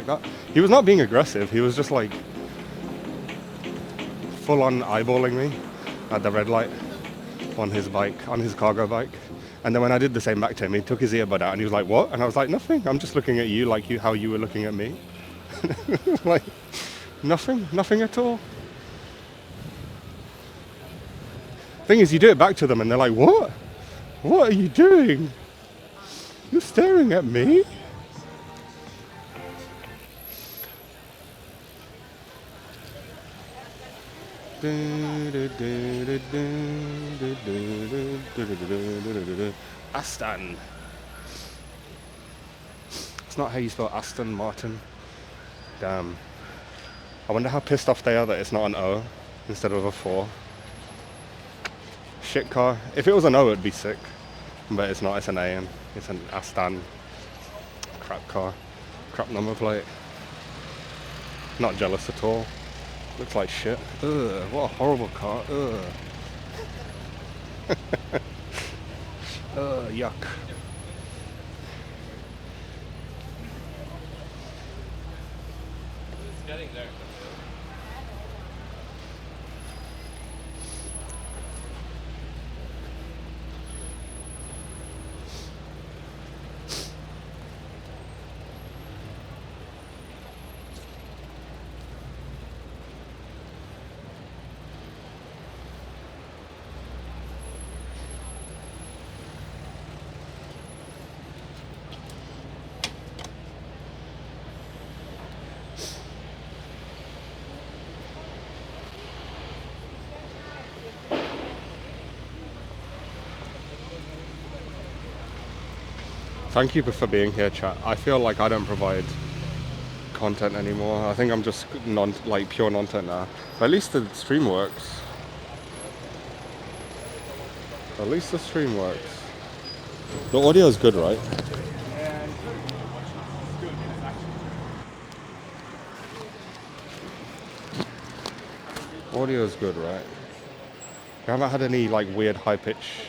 that. He was not being aggressive. He was just like full on eyeballing me at the red light on his bike, on his cargo bike. And then when I did the same back to him, he took his earbud out and he was like, "What?" And I was like, "Nothing. I'm just looking at you like how you were looking at me." Like, nothing at all. Thing is, you do it back to them and they're like, "What? What are you doing? You're staring at me?" Aston. It's not how you spell Aston Martin. Damn. I wonder how pissed off they are that it's not an O instead of a 4. Shit car. If it was an O, it'd be sick. But it's not, it's an A and it's an Aston. Crap car. Crap number plate. Not jealous at all. Looks like shit. Ugh, what a horrible car. Ugh. Yuck. It's getting there. Thank you for being here, chat. I feel like I don't provide content anymore. I think I'm just pure content now. But at least the stream works. At least the stream works. The audio is good, right? Audio is good, right? You haven't had any like weird high pitch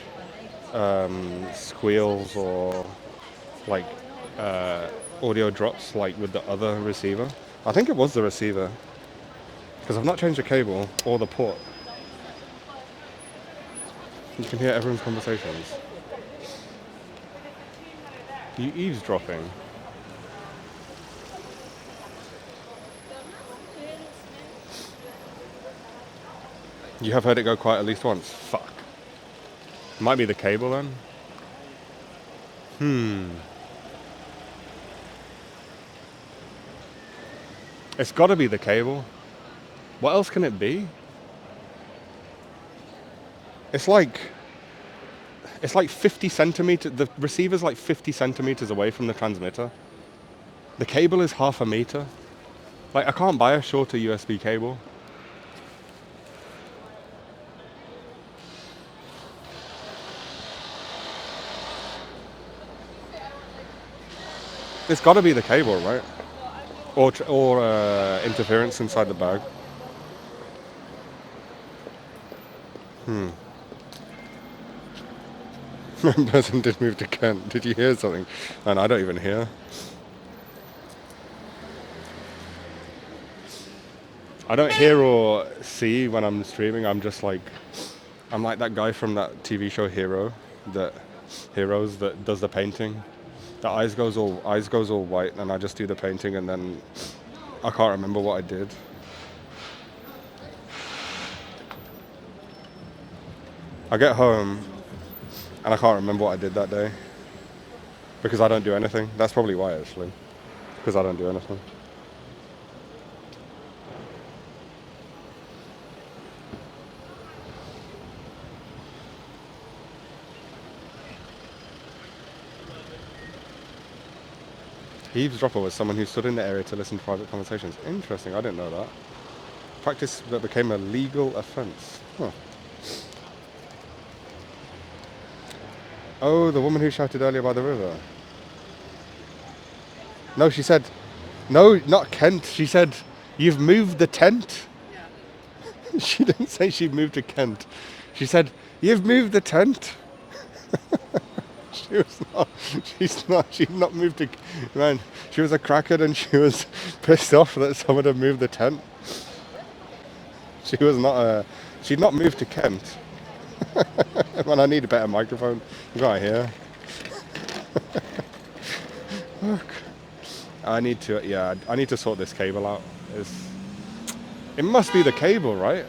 squeals or like audio drops like with the other receiver. I think it was the receiver because I've not changed the cable or the port. You can hear everyone's conversations. You eavesdropping? You have heard it go quiet at least once. Fuck. Might be the cable then. It's got to be the cable. What else can it be? It's like 50 centimeters. The receiver's like 50 centimeters away from the transmitter. The cable is half a meter. Like I can't buy a shorter USB cable. It's got to be the cable, right? Or interference inside the bag. Person did move to Kent. Did you hear something? And I don't even hear. I don't hear or see when I'm streaming. I'm like that guy from that TV show Heroes that does the painting. The eyes goes all white, and I just do the painting, and then I can't remember what I did. I get home, and I can't remember what I did that day because I don't do anything. That's probably why, actually, because I don't do anything. Eavesdropper was someone who stood in the area to listen to private conversations. Interesting, I didn't know that. Practice that became a legal offence. Huh. Oh, the woman who shouted earlier by the river. No, she said, no, not Kent. She said, "You've moved the tent." She didn't say she moved to Kent. She said, "You've moved the tent." She was not. She's not. She'd not moved to. Man, she was a crackhead and she was pissed off that someone had moved the tent. She was not a. She'd not moved to Kent. Man, I need a better microphone. You got here. I need to. Yeah, I need to sort this cable out. It must be the cable, right?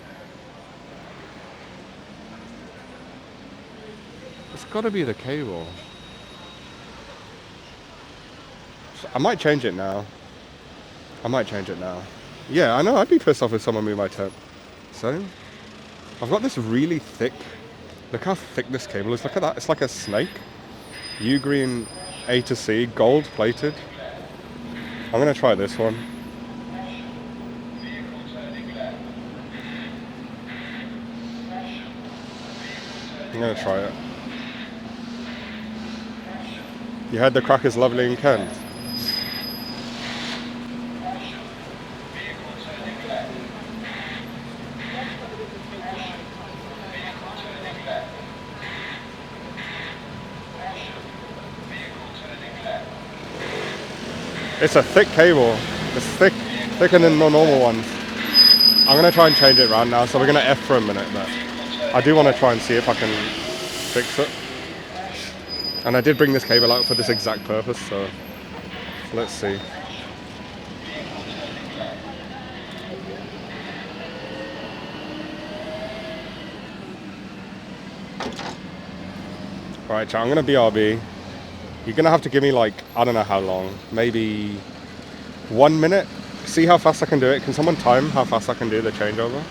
It's got to be the cable. I might change it now. I might change it now. Yeah, I know. I'd be pissed off if someone moved my tent. So, I've got this really thick. Look how thick this cable is. Look at that. It's like a snake. U green A to C, gold plated. I'm gonna try this one. I'm gonna try it. You heard the crackers lovely in Kent. It's a thick cable. It's thicker than the normal ones. I'm gonna try and change it around now. So we're gonna F for a minute, but I do want to try and see if I can fix it. And I did bring this cable out for this exact purpose, so let's see. Right, chat, I'm gonna BRB. You're gonna have to give me like, I don't know how long, maybe 1 minute. See how fast I can do it. Can someone time how fast I can do the changeover?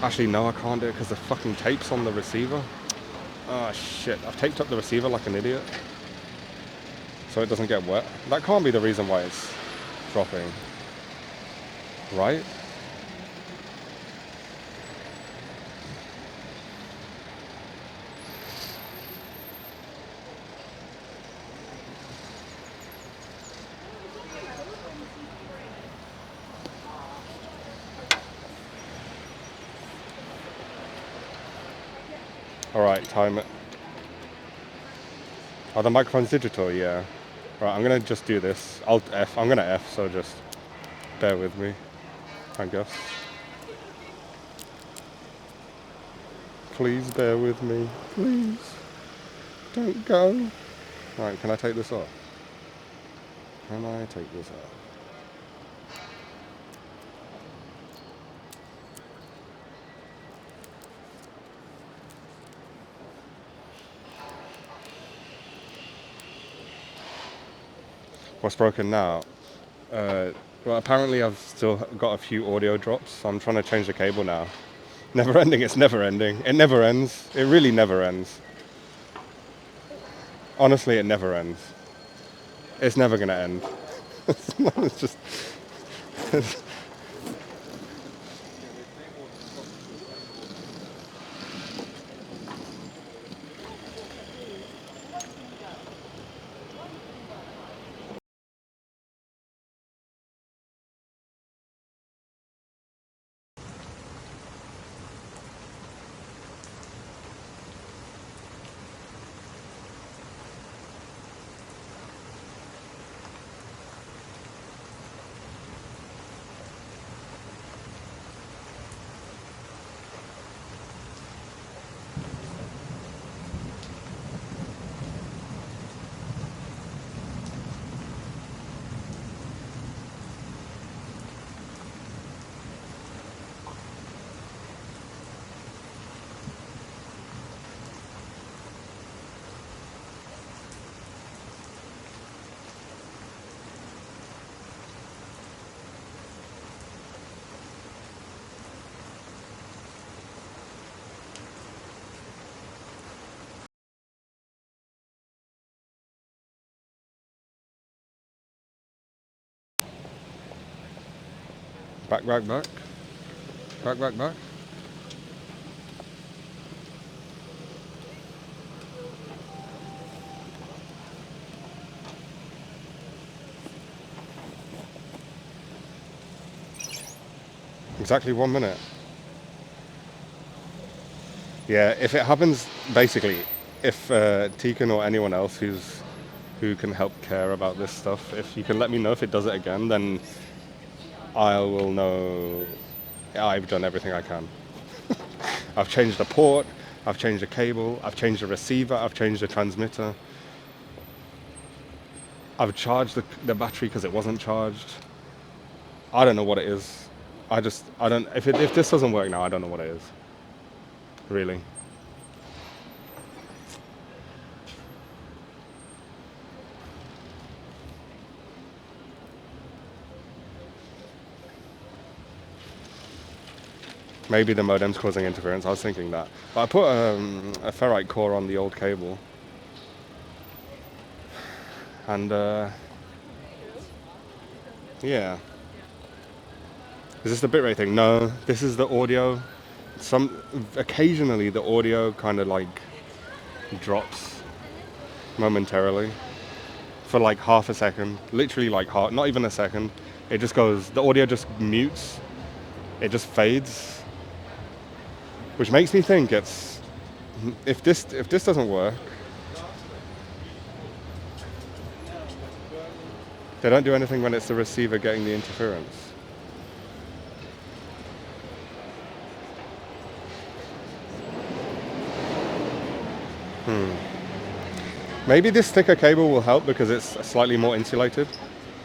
Actually, no, I can't do it because the fucking tape's on the receiver. Oh shit, I've taped up the receiver like an idiot. So it doesn't get wet. That can't be the reason why it's dropping. Right? Alright, time it. Oh, the microphone's digital, yeah. Right, I'm gonna just do this. Alt F. I'm gonna F, so just bear with me, I guess. Please bear with me. Please. Don't go. Right, can I take this off? Can I take this off? What's broken now? Well, apparently I've still got a few audio drops, so I'm trying to change the cable now. Never ending, it's never ending. It never ends. It really never ends. Honestly, it never ends. It's never gonna end. It's just... Back, back, back. Back, back, back. Exactly 1 minute. Yeah, if it happens, basically, if Tegan or anyone else who can help care about this stuff, if you can let me know if it does it again, then I will know I've done everything I can. I've changed the port, I've changed the cable, I've changed the receiver, I've changed the transmitter. I've charged the battery because it wasn't charged. I don't know what it is. I don't, if this doesn't work now, I don't know what it is. Really. Maybe the modem's causing interference. I was thinking that. But I put a ferrite core on the old cable. And, yeah. Is this the bitrate thing? No, this is the audio. Occasionally the audio kind of like drops momentarily for like half a second. Literally like not even a second. It just goes, the audio just mutes. It just fades. Which makes me think if this doesn't work, they don't do anything when it's the receiver getting the interference. Maybe this thicker cable will help because it's slightly more insulated.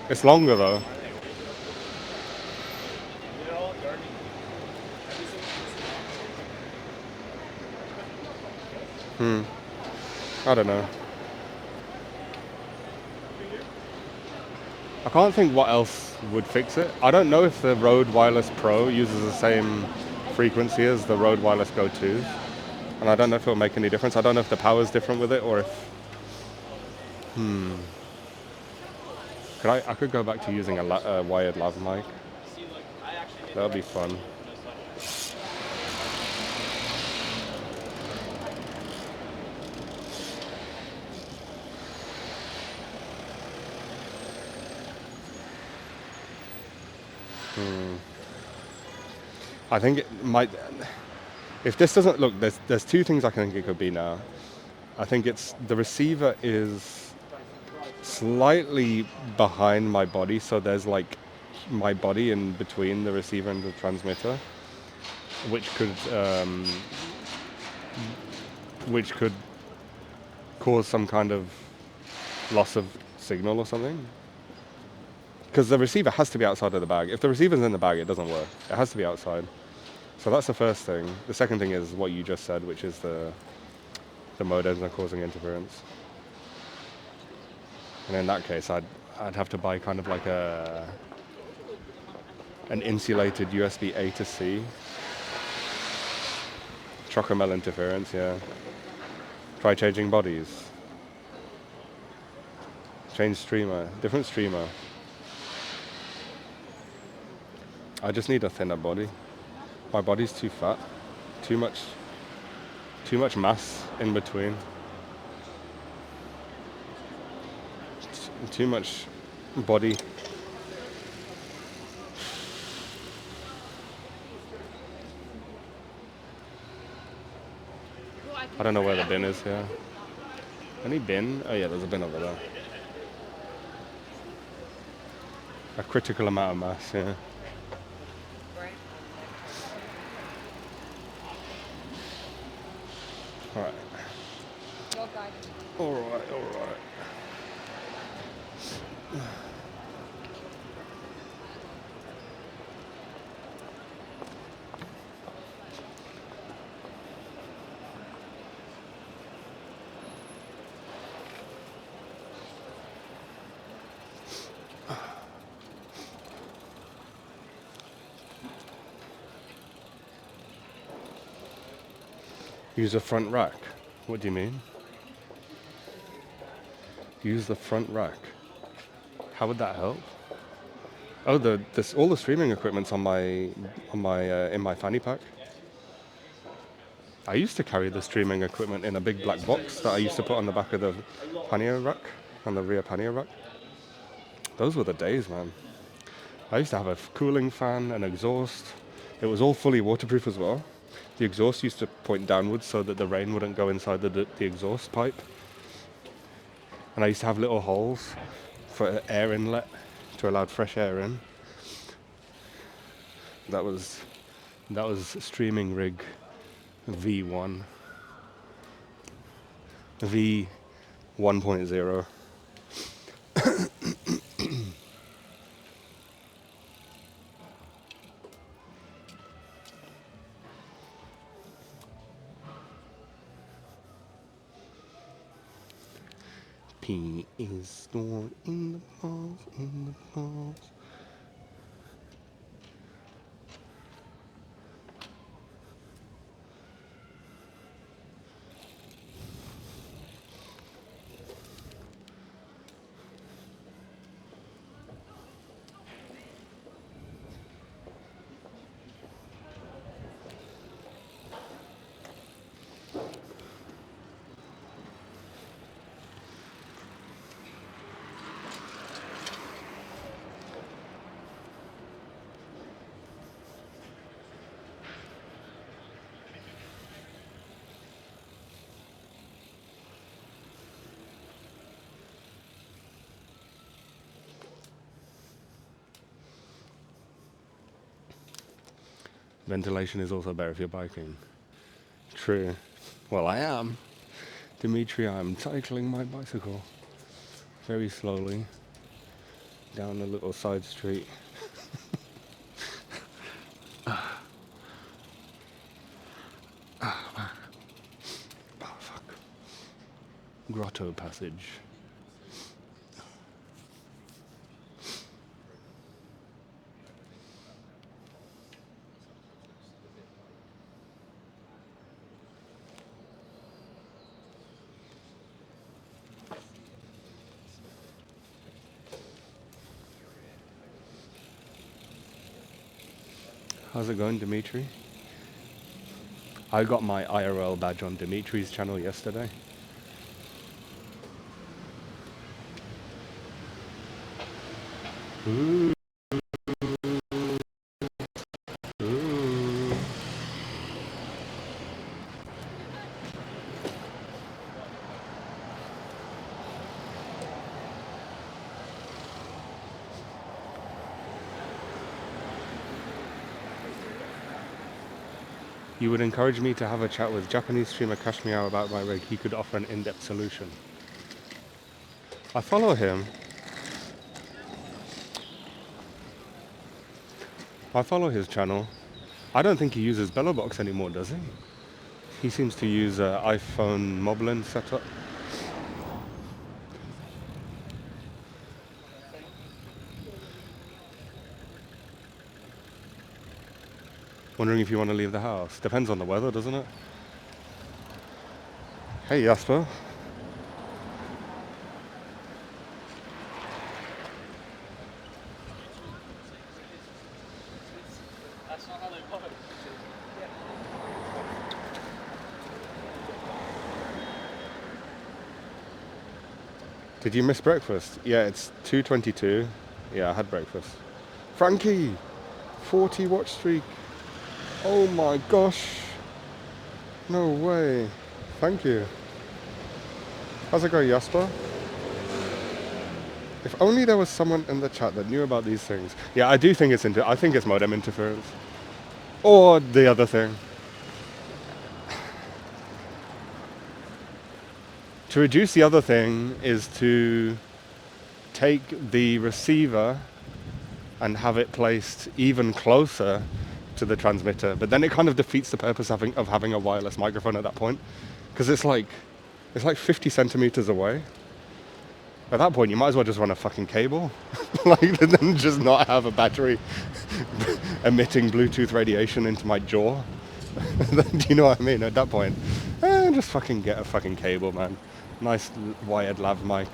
It's longer though. I don't know. I can't think what else would fix it. I don't know if the Rode Wireless Pro uses the same frequency as the Rode Wireless Go 2. And I don't know if it'll make any difference. I don't know if the power's different with it or if... I could go back to using a wired lav mic. That would be fun. I think it might... If this doesn't... Look, there's two things I think it could be now. I think it's... The receiver is slightly behind my body, so there's like my body in between the receiver and the transmitter, which could cause some kind of loss of signal or something. Because the receiver has to be outside of the bag. If the receiver's in the bag, it doesn't work. It has to be outside. So that's the first thing. The second thing is what you just said, which is the modems are causing interference. And in that case, I'd have to buy kind of like an insulated USB A to C. Trocomel interference, yeah. Try changing bodies. Change streamer, different streamer. I just need a thinner body. My body's too fat. Too much mass in between. Too much body. I don't know where the bin is here. Any bin? Oh yeah, there's a bin over there. A critical amount of mass, yeah. Alright. Alright. Use a front rack. What do you mean? Use the front rack. How would that help? Oh, all the streaming equipment's in my fanny pack. I used to carry the streaming equipment in a big black box that I used to put on the back of the pannier rack, on the rear pannier rack. Those were the days, man. I used to have a cooling fan, an exhaust. It was all fully waterproof as well. The exhaust used to point downwards so that the rain wouldn't go inside the exhaust pipe. And I used to have little holes for air inlet to allow fresh air in. That was streaming rig V1. V 1.0. P is stored in the balls, in the balls. Ventilation is also better if you're biking. True. Well, I am. Dimitri, I'm cycling my bicycle very slowly down a little side street. Oh, fuck. Grotto passage. How's it going, Dimitri? I got my IRL badge on Dimitri's channel yesterday. Ooh. Ooh. You would encourage me to have a chat with Japanese streamer Kashmir about my rig. He could offer an in-depth solution. I follow him. I follow his channel. I don't think he uses Bellobox anymore, does he? He seems to use an iPhone Moblin setup. Wondering if you want to leave the house. Depends on the weather, doesn't it? Hey, Jasper. That's not how they work. Did you miss breakfast? Yeah, it's 2:22. Yeah, I had breakfast. Frankie! 40 watch streak. Oh my gosh. No way. Thank you. How's it going, Jasper? If only there was someone in the chat that knew about these things. Yeah, I do think I think it's modem interference. Or the other thing. To reduce the other thing is to take the receiver and have it placed even closer to the transmitter, but then it kind of defeats the purpose of having a wireless microphone at that point, because it's like 50 centimeters away. At that point, you might as well just run a fucking cable, like, and then just not have a battery emitting Bluetooth radiation into my jaw. Do you know what I mean? At that point, just fucking get a fucking cable, man. Nice wired lav mic.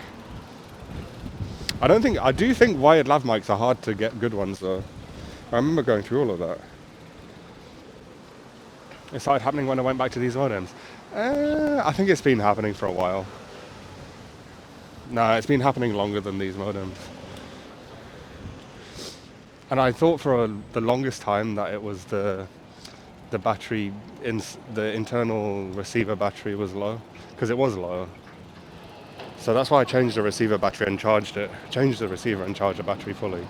I do think wired lav mics are hard to get good ones though. I remember going through all of that. It started happening when I went back to these modems. I think it's been happening for a while. No, it's been happening longer than these modems. And I thought for the longest time that it was the the battery, the internal receiver battery was low, because it was low. So that's why I changed the receiver battery and charged it. Changed the receiver and charged the battery fully.